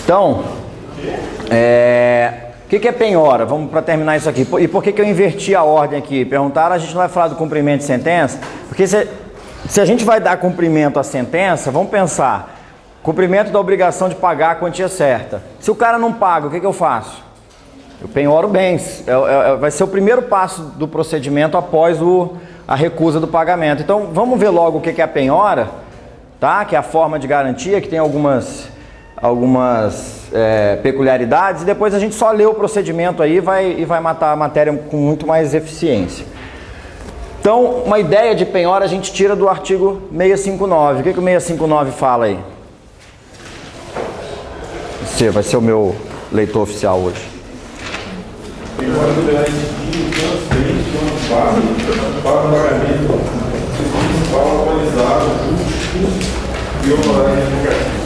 Então, o que é penhora? Vamos para terminar isso aqui. E por que eu inverti a ordem aqui? Perguntaram, a gente não vai falar do cumprimento de sentença, porque se a gente vai dar cumprimento à sentença, vamos pensar, cumprimento da obrigação de pagar a quantia certa. Se o cara não paga, o que eu faço? Eu penhoro bens. Vai ser o primeiro passo do procedimento após a recusa do pagamento. Então, vamos ver logo o que é a penhora, tá? Que é a forma de garantia, que tem algumas peculiaridades, e depois a gente só lê o procedimento aí e vai matar a matéria com muito mais eficiência. Então, uma ideia de penhora a gente tira do artigo 659. O que o 659 fala aí? Você vai ser o meu leitor oficial hoje.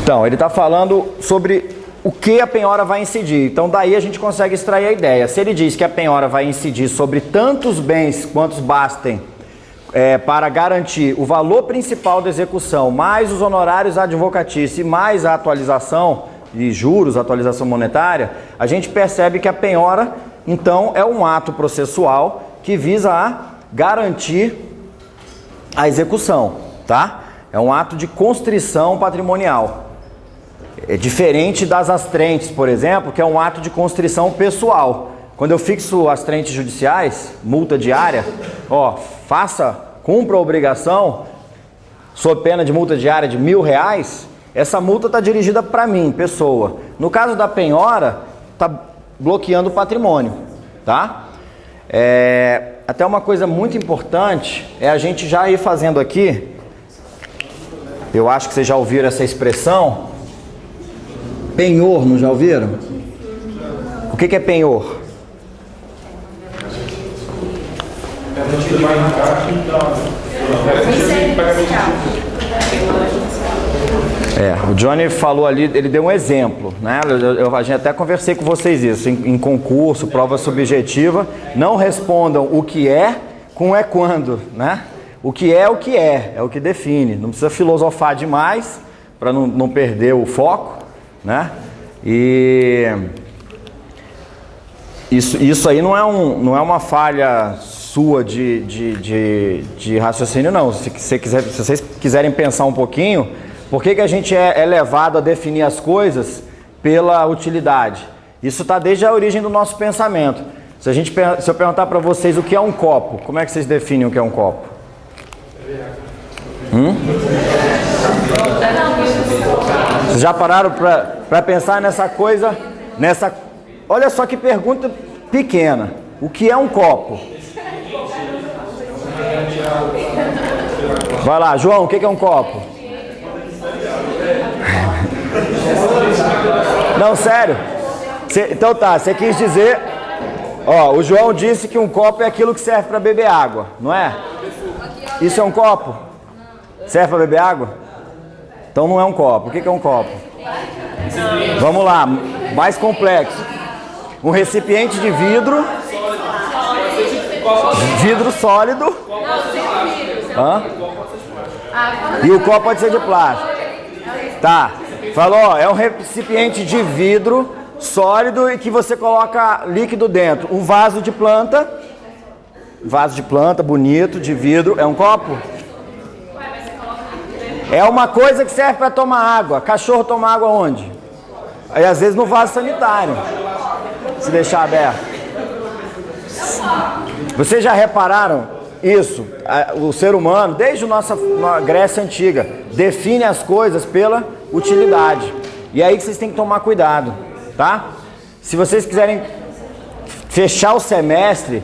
Então, ele está falando sobre o que a penhora vai incidir. Então, daí a gente consegue extrair a ideia. Se ele diz que a penhora vai incidir sobre tantos bens quantos bastem para garantir o valor principal da execução, mais os honorários advocatícios e mais a atualização de juros, atualização monetária, a gente percebe que a penhora, então, é um ato processual que visa a garantir a execução, tá? É um ato de constrição patrimonial. É diferente das astrentes, por exemplo, que é um ato de constrição pessoal. Quando eu fixo astrentes judiciais, multa diária, cumpra a obrigação, sob pena de multa diária de R$1.000, essa multa está dirigida para mim, pessoa. No caso da penhora, está bloqueando o patrimônio, tá? Até uma coisa muito importante é a gente já ir fazendo aqui, eu acho que vocês já ouviram essa expressão, penhor, não já ouviram? O que é penhor? O Johnny falou ali, ele deu um exemplo, né? A gente até conversei com vocês isso, em concurso, prova subjetiva, não respondam o que é com é quando, né? O que é o que define, não precisa filosofar demais para não perder o foco, né? E isso aí não é uma falha sua de raciocínio, não. Se vocês quiserem pensar um pouquinho, por que a gente é levado a definir as coisas pela utilidade? Isso está desde a origem do nosso pensamento. Se eu perguntar para vocês o que é um copo, como é que vocês definem o que é um copo? Vocês já pararam para pensar nessa coisa? Olha só que pergunta pequena. O que é um copo? Vai lá, João, o que é um copo? Não, sério? Então tá, você quis dizer... o João disse que um copo é aquilo que serve para beber água, não é? Isso é um copo? Serve para beber água? Então não é um copo. O que é um copo? Vamos lá, mais complexo. Um recipiente de vidro. Vidro sólido. E o copo pode ser de plástico. Tá. Falou, é um recipiente de vidro sólido e que você coloca líquido dentro. Um vaso de planta. Vaso de planta, bonito, de vidro. É um copo? É uma coisa que serve para tomar água. Cachorro toma água onde? Aí às vezes no vaso sanitário. Se deixar aberto. Vocês já repararam isso? O ser humano, desde a nossa Grécia Antiga, define as coisas pela utilidade. E aí que vocês têm que tomar cuidado, tá? Se vocês quiserem fechar o semestre,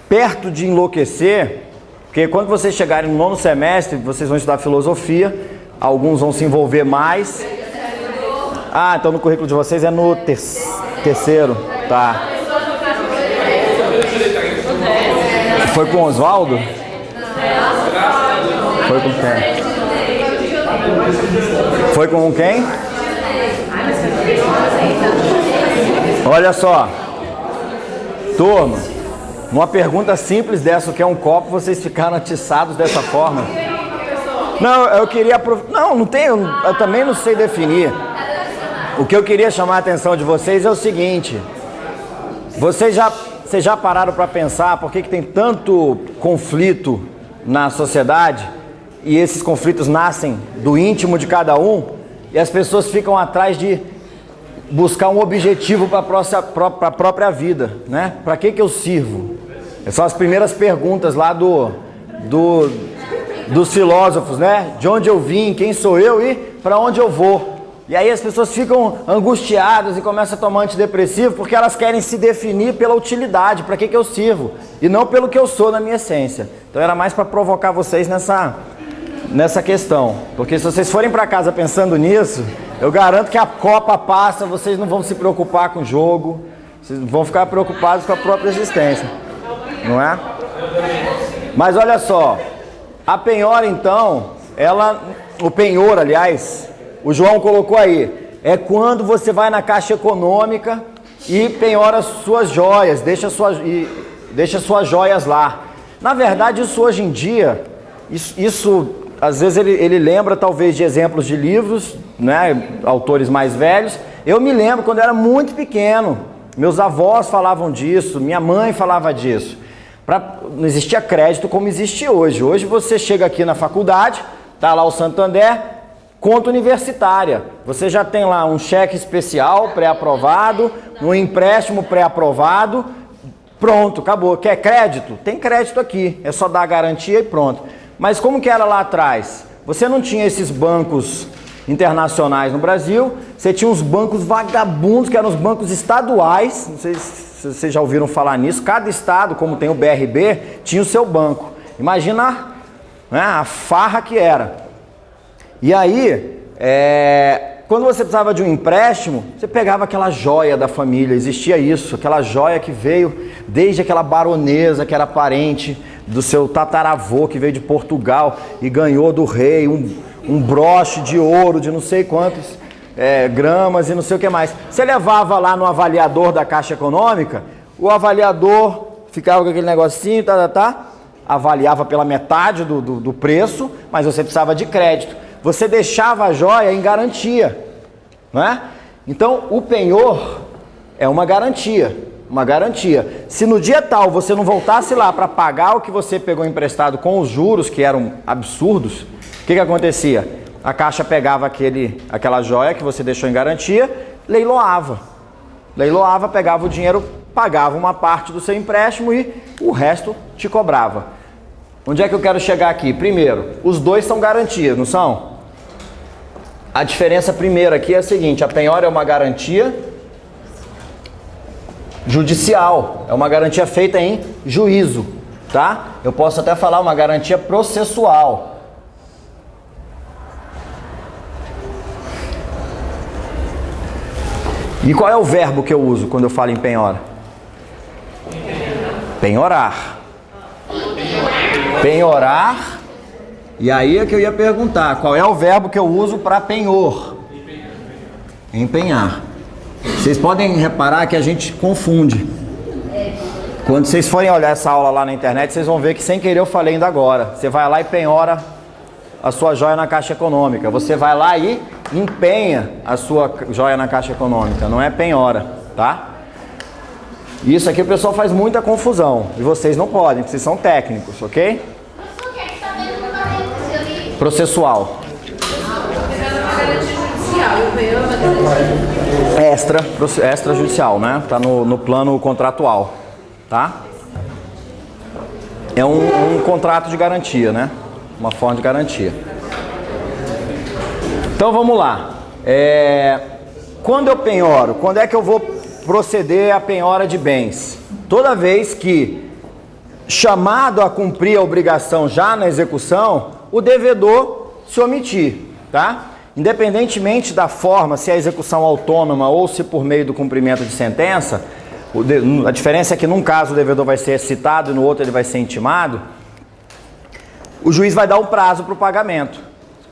perto de enlouquecer, porque quando vocês chegarem no 9º semestre, vocês vão estudar filosofia, alguns vão se envolver mais. Então no currículo de vocês é no terceiro, tá? Foi com o Oswaldo? Foi com quem? Foi com quem? Olha só, turma, uma pergunta simples dessa, o que é um copo, vocês ficaram atiçados dessa forma. Não, eu queria... Não, não tenho... Eu também não sei definir. O que eu queria chamar a atenção de vocês é o seguinte. Vocês já pararam para pensar por que tem tanto conflito na sociedade? E esses conflitos nascem do íntimo de cada um? E as pessoas ficam atrás de buscar um objetivo para a própria vida, né? Para que eu sirvo? Essas são as primeiras perguntas lá dos filósofos, né? De onde eu vim, quem sou eu e para onde eu vou. E aí as pessoas ficam angustiadas e começam a tomar antidepressivo porque elas querem se definir pela utilidade, para que eu sirvo, e não pelo que eu sou na minha essência. Então era mais para provocar vocês nessa questão, porque se vocês forem para casa pensando nisso, eu garanto que a Copa passa, vocês não vão se preocupar com o jogo, vocês vão ficar preocupados com a própria existência, não é? Mas olha só, a penhora então, o penhor, aliás, o João colocou aí, é quando você vai na Caixa Econômica e penhora suas joias, deixa suas joias lá. Na verdade, isso hoje em dia, isso às vezes ele lembra talvez de exemplos de livros, né, autores mais velhos. Eu me lembro quando eu era muito pequeno, meus avós falavam disso, minha mãe falava disso. Não existia crédito como existe hoje. Hoje você chega aqui na faculdade, tá lá o Santander, conta universitária. Você já tem lá um cheque especial pré-aprovado, um empréstimo pré-aprovado, pronto, acabou. Quer crédito? Tem crédito aqui, é só dar a garantia e pronto. Mas como que era lá atrás? Você não tinha esses bancos internacionais no Brasil, você tinha uns bancos vagabundos, que eram os bancos estaduais, não sei se vocês já ouviram falar nisso, cada estado, como tem o BRB, tinha o seu banco. Imagina, né, a farra que era. E aí, quando você precisava de um empréstimo, você pegava aquela joia da família, existia isso, aquela joia que veio desde aquela baronesa que era parente do seu tataravô, que veio de Portugal e ganhou do rei um broche de ouro de não sei quantos gramas e não sei o que mais. Você levava lá no avaliador da Caixa Econômica, o avaliador ficava com aquele negocinho, avaliava pela metade do preço, mas você precisava de crédito. Você deixava a joia em garantia, não é? Então, o penhor é uma garantia, Se no dia tal você não voltasse lá para pagar o que você pegou emprestado com os juros, que eram absurdos, o que acontecia? A Caixa pegava aquela joia que você deixou em garantia, leiloava, pegava o dinheiro, pagava uma parte do seu empréstimo e o resto te cobrava. Onde é que eu quero chegar aqui? Primeiro, os dois são garantias, não são? A diferença primeira aqui é a seguinte, a penhora é uma garantia judicial, é uma garantia feita em juízo, tá? Eu posso até falar uma garantia processual. E qual é o verbo que eu uso quando eu falo em penhora? Penhorar. Penhorar, e aí é que eu ia perguntar, qual é o verbo que eu uso para penhor? Empenhar. Vocês podem reparar que a gente confunde. Quando vocês forem olhar essa aula lá na internet, vocês vão ver que sem querer eu falei ainda agora. Você vai lá e penhora a sua joia na Caixa Econômica. Você vai lá e empenha a sua joia na Caixa Econômica, não é penhora, tá? Isso aqui o pessoal faz muita confusão. E vocês não podem, vocês são técnicos, ok? Processual. Extrajudicial, né? Tá no plano contratual, tá? É um contrato de garantia, né? Uma forma de garantia. Então vamos lá. Quando eu penhoro, quando é que eu vou proceder à penhora de bens? Toda vez que chamado a cumprir a obrigação já na execução, o devedor se omitir, tá? Independentemente da forma, se é execução autônoma ou se por meio do cumprimento de sentença, a diferença é que num caso o devedor vai ser citado e no outro ele vai ser intimado, o juiz vai dar um prazo para o pagamento.